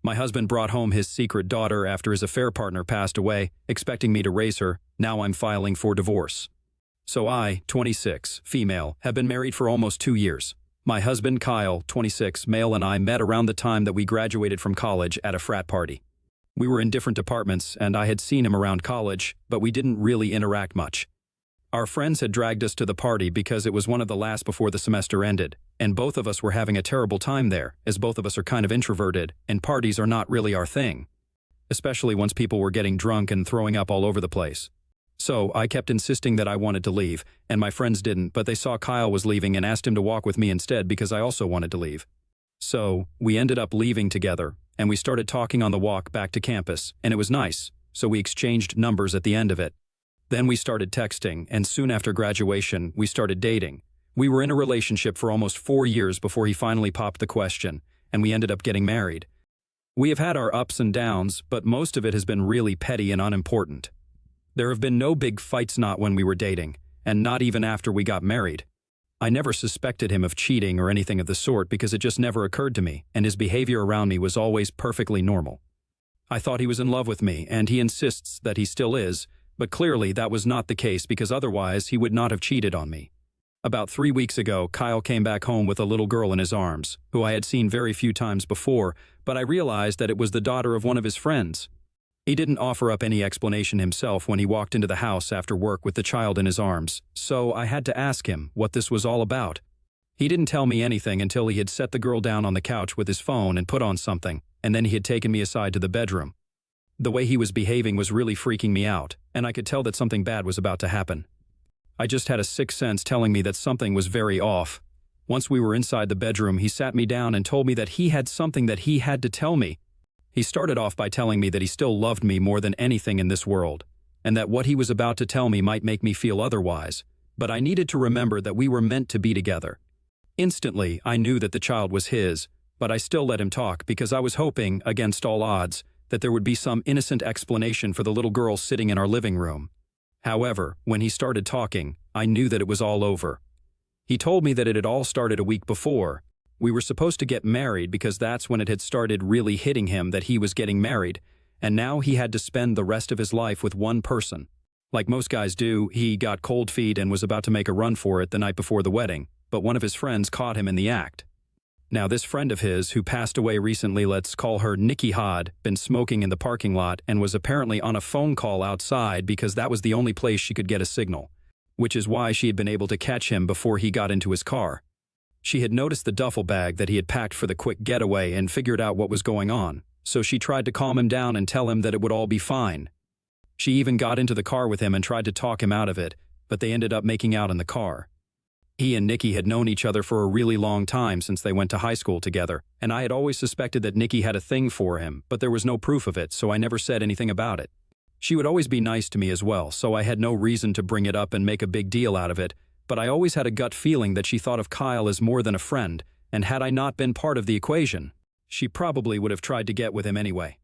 My husband brought home his secret daughter after his affair partner passed away, expecting me to raise her. Now I'm filing for divorce. So I, 26, female, have been married for almost 2 years. My husband, Kyle, 26, male, and I met around the time that we graduated from college at a frat party. We were in different departments, and I had seen him around college, but we didn't really interact much. Our friends had dragged us to the party because it was one of the last before the semester ended, and both of us were having a terrible time there, as both of us are kind of introverted, and parties are not really our thing. Especially once people were getting drunk and throwing up all over the place. So I kept insisting that I wanted to leave, and my friends didn't, but they saw Kyle was leaving and asked him to walk with me instead because I also wanted to leave. So we ended up leaving together, and we started talking on the walk back to campus, and it was nice, so we exchanged numbers at the end of it. Then we started texting, and soon after graduation, we started dating. We were in a relationship for almost 4 years before he finally popped the question, and we ended up getting married. We have had our ups and downs, but most of it has been really petty and unimportant. There have been no big fights, not when we were dating, and not even after we got married. I never suspected him of cheating or anything of the sort because it just never occurred to me, and his behavior around me was always perfectly normal. I thought he was in love with me, and he insists that he still is, but clearly that was not the case because otherwise he would not have cheated on me. About 3 weeks ago, Kyle came back home with a little girl in his arms, who I had seen very few times before, but I realized that it was the daughter of one of his friends. He didn't offer up any explanation himself when he walked into the house after work with the child in his arms, so I had to ask him what this was all about. He didn't tell me anything until he had set the girl down on the couch with his phone and put on something, and then he had taken me aside to the bedroom. The way he was behaving was really freaking me out, and I could tell that something bad was about to happen. I just had a sixth sense telling me that something was very off. Once we were inside the bedroom, he sat me down and told me that he had something that he had to tell me. He started off by telling me that he still loved me more than anything in this world, and that what he was about to tell me might make me feel otherwise, but I needed to remember that we were meant to be together. Instantly, I knew that the child was his, but I still let him talk because I was hoping, against all odds, that there would be some innocent explanation for the little girl sitting in our living room. However, when he started talking, I knew that it was all over. He told me that it had all started a week before. We were supposed to get married because that's when it had started really hitting him that he was getting married, and now he had to spend the rest of his life with one person. Like most guys do, he got cold feet and was about to make a run for it the night before the wedding, but one of his friends caught him in the act. Now, this friend of his, who passed away recently, let's call her Nikki, had been smoking in the parking lot and was apparently on a phone call outside because that was the only place she could get a signal, which is why she had been able to catch him before he got into his car. She had noticed the duffel bag that he had packed for the quick getaway and figured out what was going on, so she tried to calm him down and tell him that it would all be fine. She even got into the car with him and tried to talk him out of it, but they ended up making out in the car. He and Nikki had known each other for a really long time since they went to high school together, and I had always suspected that Nikki had a thing for him, but there was no proof of it, so I never said anything about it. She would always be nice to me as well, so I had no reason to bring it up and make a big deal out of it, but I always had a gut feeling that she thought of Kyle as more than a friend, and had I not been part of the equation, she probably would have tried to get with him anyway.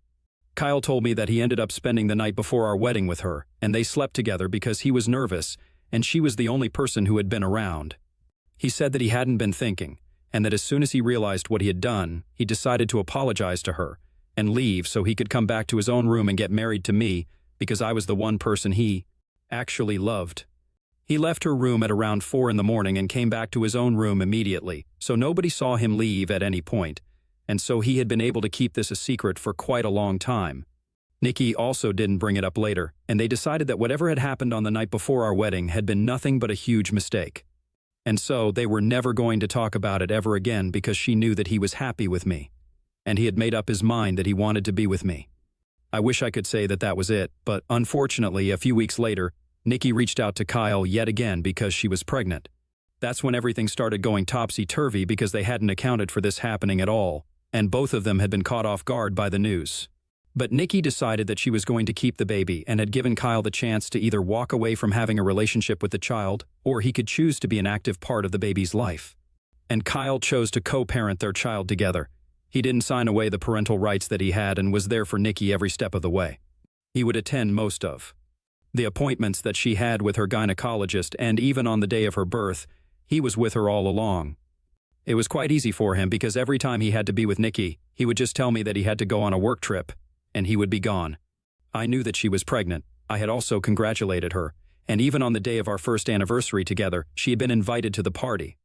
Kyle told me that he ended up spending the night before our wedding with her, and they slept together because he was nervous, and she was the only person who had been around. He said that he hadn't been thinking, and that as soon as he realized what he had done, he decided to apologize to her and leave so he could come back to his own room and get married to me because I was the one person he actually loved. He left her room at around 4 in the morning and came back to his own room immediately, so nobody saw him leave at any point, and so he had been able to keep this a secret for quite a long time. Nikki also didn't bring it up later, and they decided that whatever had happened on the night before our wedding had been nothing but a huge mistake. And so they were never going to talk about it ever again because she knew that he was happy with me, and he had made up his mind that he wanted to be with me. I wish I could say that that was it, but unfortunately, a few weeks later, Nikki reached out to Kyle yet again because she was pregnant. That's when everything started going topsy-turvy because they hadn't accounted for this happening at all, and both of them had been caught off guard by the news. But Nikki decided that she was going to keep the baby and had given Kyle the chance to either walk away from having a relationship with the child, or he could choose to be an active part of the baby's life. And Kyle chose to co-parent their child together. He didn't sign away the parental rights that he had and was there for Nikki every step of the way. He would attend most of the appointments that she had with her gynecologist, and even on the day of her birth, he was with her all along. It was quite easy for him because every time he had to be with Nikki, he would just tell me that he had to go on a work trip, and he would be gone. I knew that she was pregnant. I had also congratulated her, and even on the day of our first anniversary together, she had been invited to the party.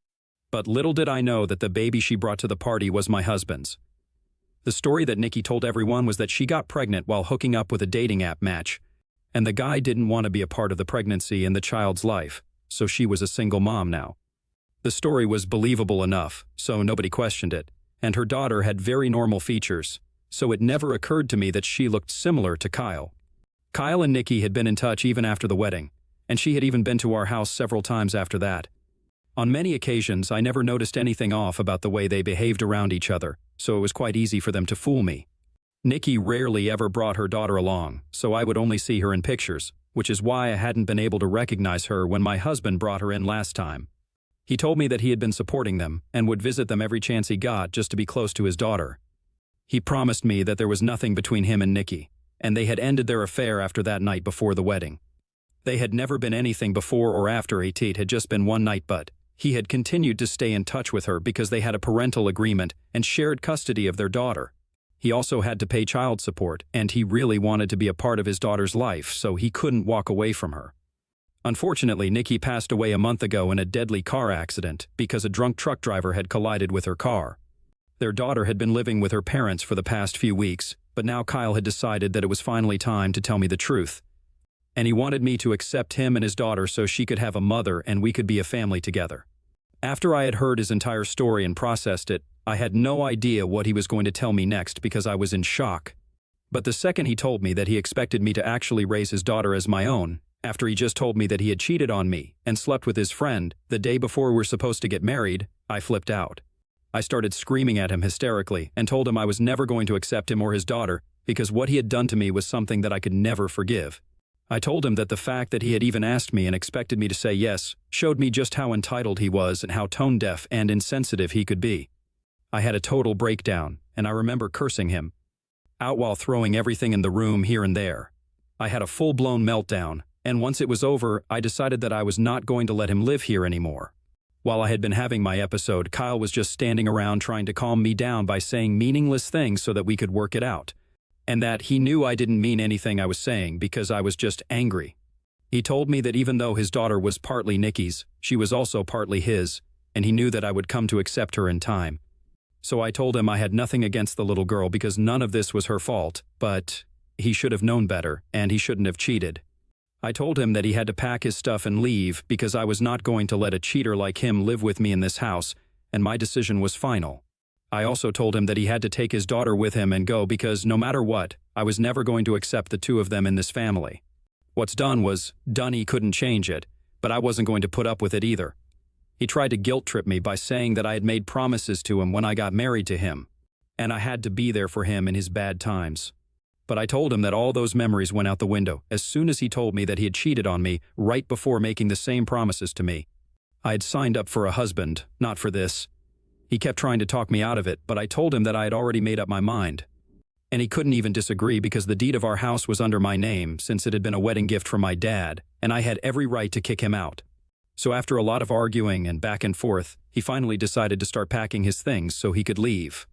But little did I know that the baby she brought to the party was my husband's. The story that Nikki told everyone was that she got pregnant while hooking up with a dating app match, and the guy didn't want to be a part of the pregnancy and the child's life, so she was a single mom now. The story was believable enough, so nobody questioned it, and her daughter had very normal features, so it never occurred to me that she looked similar to Kyle. Kyle and Nikki had been in touch even after the wedding, and she had even been to our house several times after that. On many occasions, I never noticed anything off about the way they behaved around each other, so it was quite easy for them to fool me. Nikki rarely ever brought her daughter along, so I would only see her in pictures, which is why I hadn't been able to recognize her when my husband brought her in last time. He told me that he had been supporting them and would visit them every chance he got just to be close to his daughter. He promised me that there was nothing between him and Nikki, and they had ended their affair after that night before the wedding. They had never been anything before or after it had just been one night, but he had continued to stay in touch with her because they had a parental agreement and shared custody of their daughter. He also had to pay child support, and he really wanted to be a part of his daughter's life, so he couldn't walk away from her. Unfortunately, Nikki passed away a month ago in a deadly car accident because a drunk truck driver had collided with her car. Their daughter had been living with her parents for the past few weeks, but now Kyle had decided that it was finally time to tell me the truth. And he wanted me to accept him and his daughter so she could have a mother and we could be a family together. After I had heard his entire story and processed it, I had no idea what he was going to tell me next because I was in shock. But the second he told me that he expected me to actually raise his daughter as my own, after he just told me that he had cheated on me and slept with his friend the day before we were supposed to get married, I flipped out. I started screaming at him hysterically and told him I was never going to accept him or his daughter because what he had done to me was something that I could never forgive. I told him that the fact that he had even asked me and expected me to say yes showed me just how entitled he was and how tone-deaf and insensitive he could be. I had a total breakdown, and I remember cursing him out while throwing everything in the room here and there. I had a full-blown meltdown, and once it was over, I decided that I was not going to let him live here anymore. While I had been having my episode, Kyle was just standing around trying to calm me down by saying meaningless things so that we could work it out. And that he knew I didn't mean anything I was saying because I was just angry. He told me that even though his daughter was partly Nikki's, she was also partly his, and he knew that I would come to accept her in time. So I told him I had nothing against the little girl because none of this was her fault, but he should have known better, and he shouldn't have cheated. I told him that he had to pack his stuff and leave because I was not going to let a cheater like him live with me in this house, and my decision was final. I also told him that he had to take his daughter with him and go because no matter what, I was never going to accept the two of them in this family. What's done was done. He couldn't change it, but I wasn't going to put up with it either. He tried to guilt-trip me by saying that I had made promises to him when I got married to him, and I had to be there for him in his bad times. But I told him that all those memories went out the window as soon as he told me that he had cheated on me right before making the same promises to me. I had signed up for a husband, not for this. He kept trying to talk me out of it, but I told him that I had already made up my mind. And he couldn't even disagree because the deed of our house was under my name since it had been a wedding gift from my dad, and I had every right to kick him out. So after a lot of arguing and back and forth, he finally decided to start packing his things so he could leave.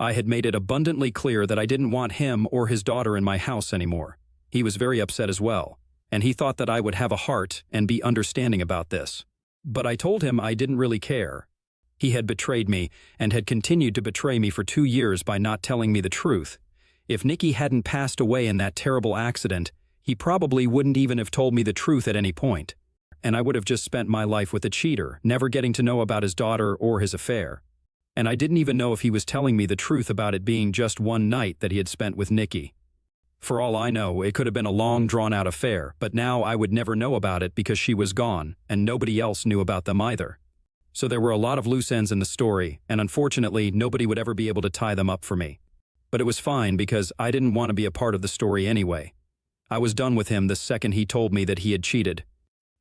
I had made it abundantly clear that I didn't want him or his daughter in my house anymore. He was very upset as well, and he thought that I would have a heart and be understanding about this. But I told him I didn't really care. He had betrayed me and had continued to betray me for 2 years by not telling me the truth. If Nikki hadn't passed away in that terrible accident, he probably wouldn't even have told me the truth at any point. And I would have just spent my life with a cheater, never getting to know about his daughter or his affair. And I didn't even know if he was telling me the truth about it being just one night that he had spent with Nikki. For all I know, it could have been a long, drawn-out affair, but now I would never know about it because she was gone, and nobody else knew about them either. So there were a lot of loose ends in the story, and unfortunately, nobody would ever be able to tie them up for me. But it was fine because I didn't want to be a part of the story anyway. I was done with him the second he told me that he had cheated.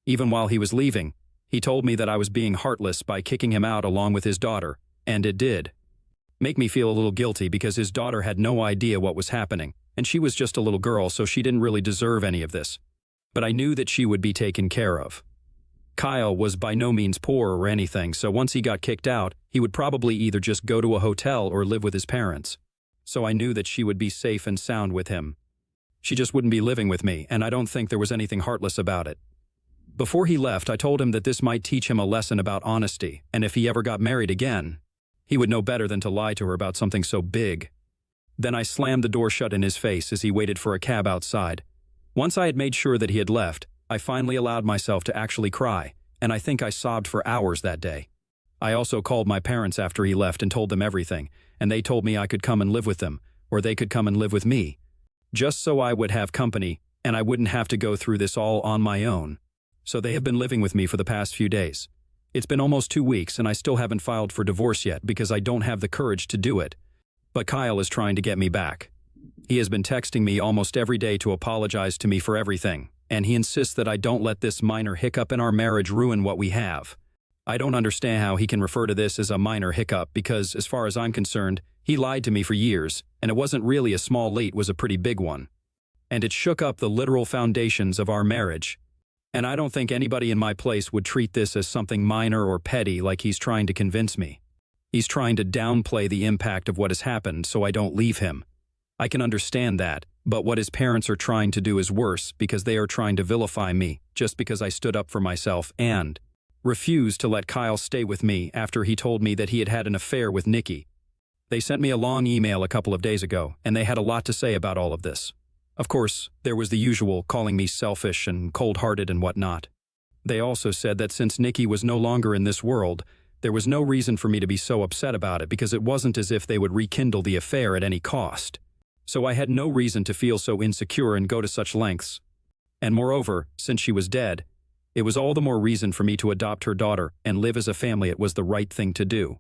Even while he was leaving, he told me that I was being heartless by kicking him out along with his daughter, and it did make me feel a little guilty because his daughter had no idea what was happening, and she was just a little girl, so she didn't really deserve any of this. But I knew that she would be taken care of. Kyle was by no means poor or anything, so once he got kicked out, he would probably either just go to a hotel or live with his parents. So I knew that she would be safe and sound with him. She just wouldn't be living with me, and I don't think there was anything heartless about it. Before he left, I told him that this might teach him a lesson about honesty, and if he ever got married again, he would know better than to lie to her about something so big. Then I slammed the door shut in his face as he waited for a cab outside. Once I had made sure that he had left, I finally allowed myself to actually cry, and I think I sobbed for hours that day. I also called my parents after he left and told them everything, and they told me I could come and live with them, or they could come and live with me, just so I would have company and I wouldn't have to go through this all on my own. So they have been living with me for the past few days. It's been almost 2 weeks and I still haven't filed for divorce yet because I don't have the courage to do it. But Kyle is trying to get me back. He has been texting me almost every day to apologize to me for everything, and he insists that I don't let this minor hiccup in our marriage ruin what we have. I don't understand how he can refer to this as a minor hiccup because, as far as I'm concerned, he lied to me for years, and it wasn't really a small leak, it was a pretty big one. And it shook up the literal foundations of our marriage. And I don't think anybody in my place would treat this as something minor or petty like he's trying to convince me. He's trying to downplay the impact of what has happened so I don't leave him. I can understand that, but what his parents are trying to do is worse because they are trying to vilify me just because I stood up for myself and refused to let Kyle stay with me after he told me that he had had an affair with Nikki. They sent me a long email a couple of days ago, and they had a lot to say about all of this. Of course, there was the usual calling me selfish and cold-hearted and whatnot. They also said that since Nikki was no longer in this world, there was no reason for me to be so upset about it because it wasn't as if they would rekindle the affair at any cost. So I had no reason to feel so insecure and go to such lengths. And moreover, since she was dead, it was all the more reason for me to adopt her daughter and live as a family. It was the right thing to do.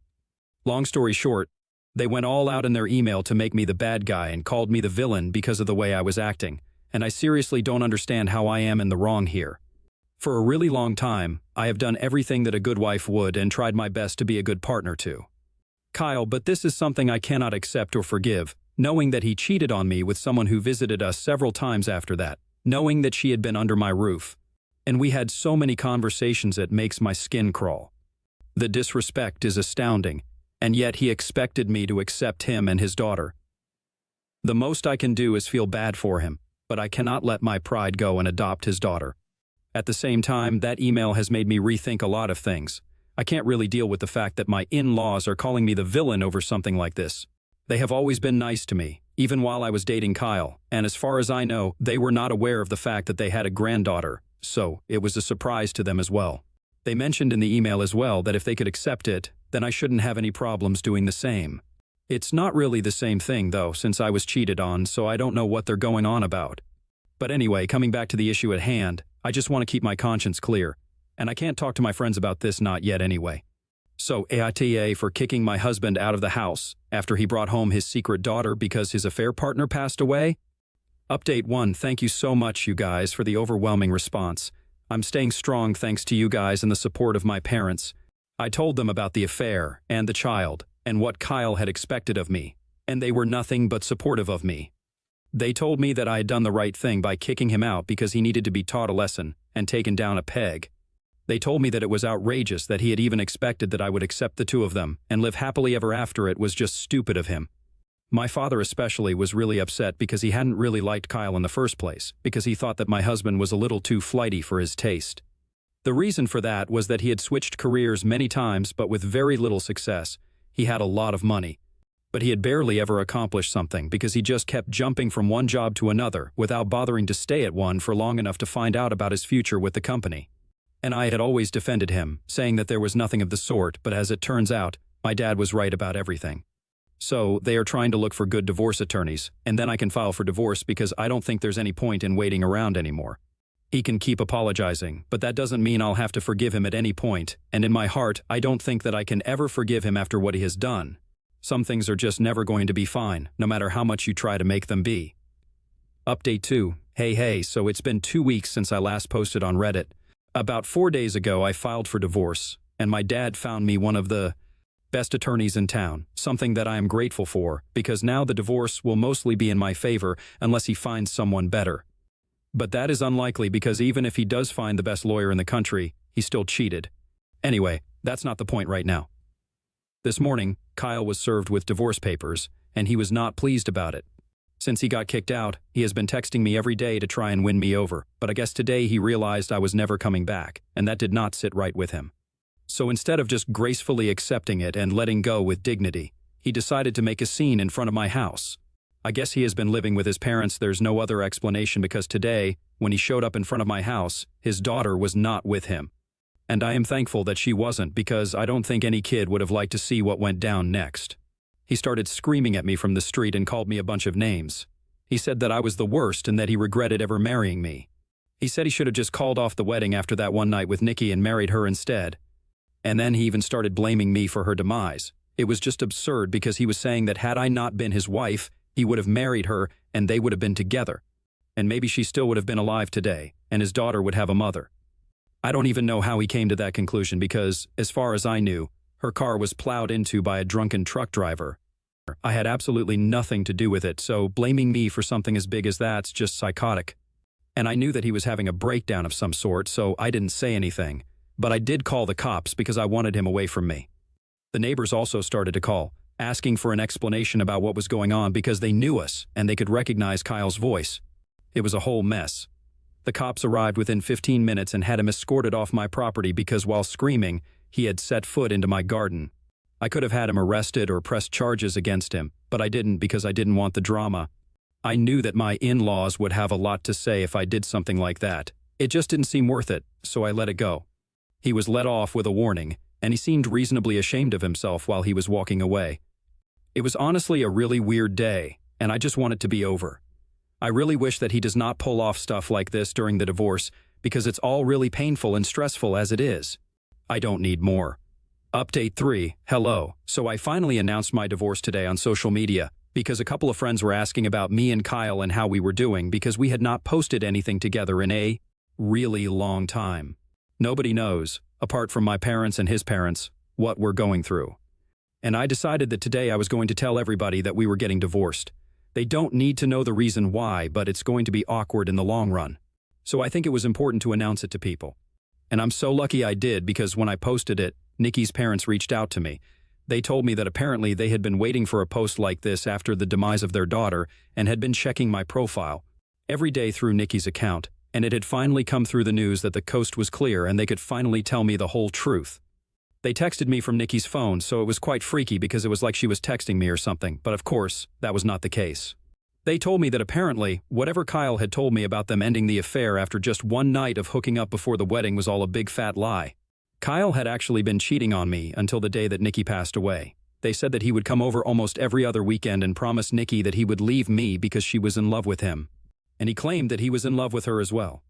Long story short, they went all out in their email to make me the bad guy and called me the villain because of the way I was acting, and I seriously don't understand how I am in the wrong here. For a really long time, I have done everything that a good wife would and tried my best to be a good partner to Kyle, but this is something I cannot accept or forgive, knowing that he cheated on me with someone who visited us several times after that, knowing that she had been under my roof. And we had so many conversations it makes my skin crawl. The disrespect is astounding, and yet he expected me to accept him and his daughter. The most I can do is feel bad for him, but I cannot let my pride go and adopt his daughter. At the same time, that email has made me rethink a lot of things. I can't really deal with the fact that my in-laws are calling me the villain over something like this. They have always been nice to me, even while I was dating Kyle, and as far as I know, they were not aware of the fact that they had a granddaughter, so it was a surprise to them as well. They mentioned in the email as well that if they could accept it, then I shouldn't have any problems doing the same. It's not really the same thing though, since I was cheated on, so I don't know what they're going on about. But anyway, coming back to the issue at hand, I just want to keep my conscience clear, and I can't talk to my friends about this not yet anyway. So AITA for kicking my husband out of the house after he brought home his secret daughter because his affair partner passed away? Update 1. Thank you so much, you guys, for the overwhelming response. I'm staying strong thanks to you guys and the support of my parents. I told them about the affair and the child and what Kyle had expected of me, and they were nothing but supportive of me. They told me that I had done the right thing by kicking him out because he needed to be taught a lesson and taken down a peg. They told me that it was outrageous that he had even expected that I would accept the two of them and live happily ever after. It was just stupid of him. My father especially was really upset because he hadn't really liked Kyle in the first place, because he thought that my husband was a little too flighty for his taste. The reason for that was that he had switched careers many times but with very little success. He had a lot of money, but he had barely ever accomplished something because he just kept jumping from one job to another without bothering to stay at one for long enough to find out about his future with the company. And I had always defended him, saying that there was nothing of the sort, but as it turns out, my dad was right about everything. So they are trying to look for good divorce attorneys, and then I can file for divorce because I don't think there's any point in waiting around anymore. He can keep apologizing, but that doesn't mean I'll have to forgive him at any point, and in my heart, I don't think that I can ever forgive him after what he has done. Some things are just never going to be fine, no matter how much you try to make them be. Update 2. Hey, so it's been 2 weeks since I last posted on Reddit. About 4 days ago, I filed for divorce, and my dad found me one of the best attorneys in town, something that I am grateful for, because now the divorce will mostly be in my favor unless he finds someone better. But that is unlikely because even if he does find the best lawyer in the country, he still cheated. Anyway, that's not the point right now. This morning, Kyle was served with divorce papers, and he was not pleased about it. Since he got kicked out, he has been texting me every day to try and win me over, but I guess today he realized I was never coming back, and that did not sit right with him. So instead of just gracefully accepting it and letting go with dignity, he decided to make a scene in front of my house. I guess he has been living with his parents. There's no other explanation, because today, when he showed up in front of my house, his daughter was not with him. And I am thankful that she wasn't, because I don't think any kid would have liked to see what went down next. He started screaming at me from the street and called me a bunch of names. He said that I was the worst and that he regretted ever marrying me. He said he should have just called off the wedding after that one night with Nikki and married her instead. And then he even started blaming me for her demise. It was just absurd, because he was saying that had I not been his wife, he would have married her and they would have been together. And maybe she still would have been alive today, and his daughter would have a mother. I don't even know how he came to that conclusion, because, as far as I knew, her car was plowed into by a drunken truck driver. I had absolutely nothing to do with it, so blaming me for something as big as that's just psychotic. And I knew that he was having a breakdown of some sort, so I didn't say anything. But I did call the cops because I wanted him away from me. The neighbors also started to call, asking for an explanation about what was going on, because they knew us and they could recognize Kyle's voice. It was a whole mess. The cops arrived within 15 minutes and had him escorted off my property because, while screaming, he had set foot into my garden. I could have had him arrested or pressed charges against him, but I didn't, because I didn't want the drama. I knew that my in-laws would have a lot to say if I did something like that. It just didn't seem worth it, so I let it go. He was let off with a warning, and he seemed reasonably ashamed of himself while he was walking away. It was honestly a really weird day, and I just want it to be over. I really wish that he does not pull off stuff like this during the divorce, because it's all really painful and stressful as it is. I don't need more. Update 3, hello. So I finally announced my divorce today on social media, because a couple of friends were asking about me and Kyle and how we were doing, because we had not posted anything together in a really long time. Nobody knows, apart from my parents and his parents, what we're going through. And I decided that today I was going to tell everybody that we were getting divorced. They don't need to know the reason why, but it's going to be awkward in the long run. So I think it was important to announce it to people. And I'm so lucky I did, because when I posted it, Nikki's parents reached out to me. They told me that apparently they had been waiting for a post like this after the demise of their daughter and had been checking my profile every day through Nikki's account, and it had finally come through the news that the coast was clear and they could finally tell me the whole truth. They texted me from Nikki's phone, so it was quite freaky, because it was like she was texting me or something, but of course, that was not the case. They told me that apparently, whatever Kyle had told me about them ending the affair after just one night of hooking up before the wedding was all a big fat lie. Kyle had actually been cheating on me until the day that Nikki passed away. They said that he would come over almost every other weekend and promise Nikki that he would leave me because she was in love with him. And he claimed that he was in love with her as well.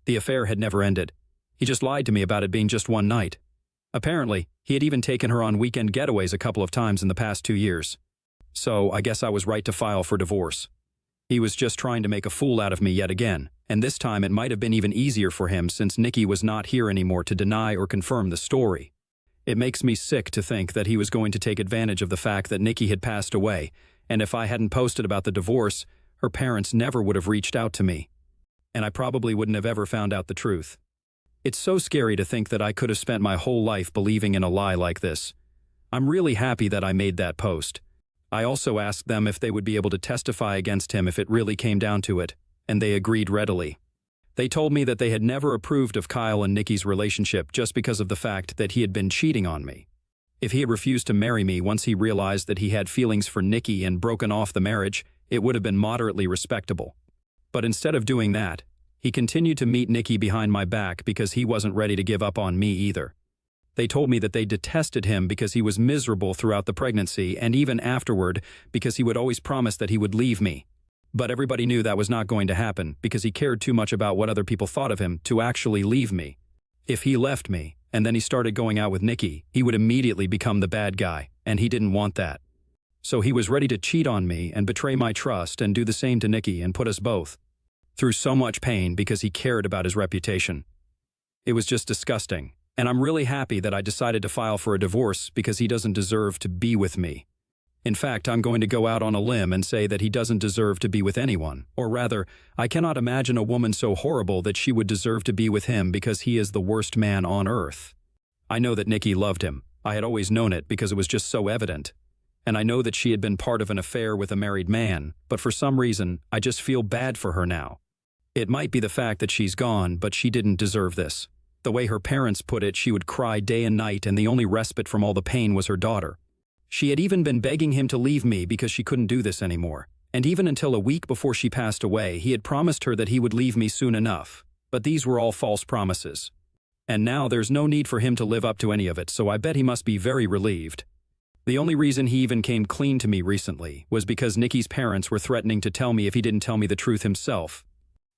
The affair had never ended. He just lied to me about it being just one night. Apparently, he had even taken her on weekend getaways a couple of times in the past 2 years. So I guess I was right to file for divorce. He was just trying to make a fool out of me yet again, and this time it might have been even easier for him since Nikki was not here anymore to deny or confirm the story. It makes me sick to think that he was going to take advantage of the fact that Nikki had passed away, and if I hadn't posted about the divorce, her parents never would have reached out to me. And I probably wouldn't have ever found out the truth. It's so scary to think that I could have spent my whole life believing in a lie like this. I'm really happy that I made that post. I also asked them if they would be able to testify against him if it really came down to it, and they agreed readily. They told me that they had never approved of Kyle and Nikki's relationship just because of the fact that he had been cheating on me. If he had refused to marry me once he realized that he had feelings for Nikki and broken off the marriage, it would have been moderately respectable. But instead of doing that, he continued to meet Nikki behind my back because he wasn't ready to give up on me either. They told me that they detested him because he was miserable throughout the pregnancy and even afterward because he would always promise that he would leave me. But everybody knew that was not going to happen because he cared too much about what other people thought of him to actually leave me. If he left me, and then he started going out with Nikki, he would immediately become the bad guy, and he didn't want that. So he was ready to cheat on me and betray my trust and do the same to Nikki and put us both through so much pain because he cared about his reputation. It was just disgusting, and I'm really happy that I decided to file for a divorce because he doesn't deserve to be with me. In fact, I'm going to go out on a limb and say that he doesn't deserve to be with anyone. Or rather, I cannot imagine a woman so horrible that she would deserve to be with him because he is the worst man on earth. I know that Nikki loved him. I had always known it because it was just so evident. And I know that she had been part of an affair with a married man, but for some reason, I just feel bad for her now. It might be the fact that she's gone, but she didn't deserve this. The way her parents put it, she would cry day and night, and the only respite from all the pain was her daughter. She had even been begging him to leave me because she couldn't do this anymore. And even until a week before she passed away, he had promised her that he would leave me soon enough. But these were all false promises. And now there's no need for him to live up to any of it, so I bet he must be very relieved. The only reason he even came clean to me recently was because Nikki's parents were threatening to tell me if he didn't tell me the truth himself.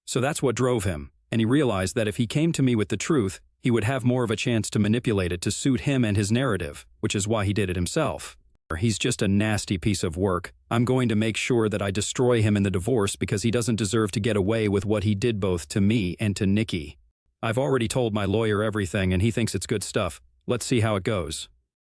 So that's what drove him, and he realized that if he came to me with the truth, he would have more of a chance to manipulate it to suit him and his narrative, which is why he did it himself. He's just a nasty piece of work. I'm going to make sure that I destroy him in the divorce because he doesn't deserve to get away with what he did both to me and to Nikki. I've already told my lawyer everything and he thinks it's good stuff. Let's see how it goes.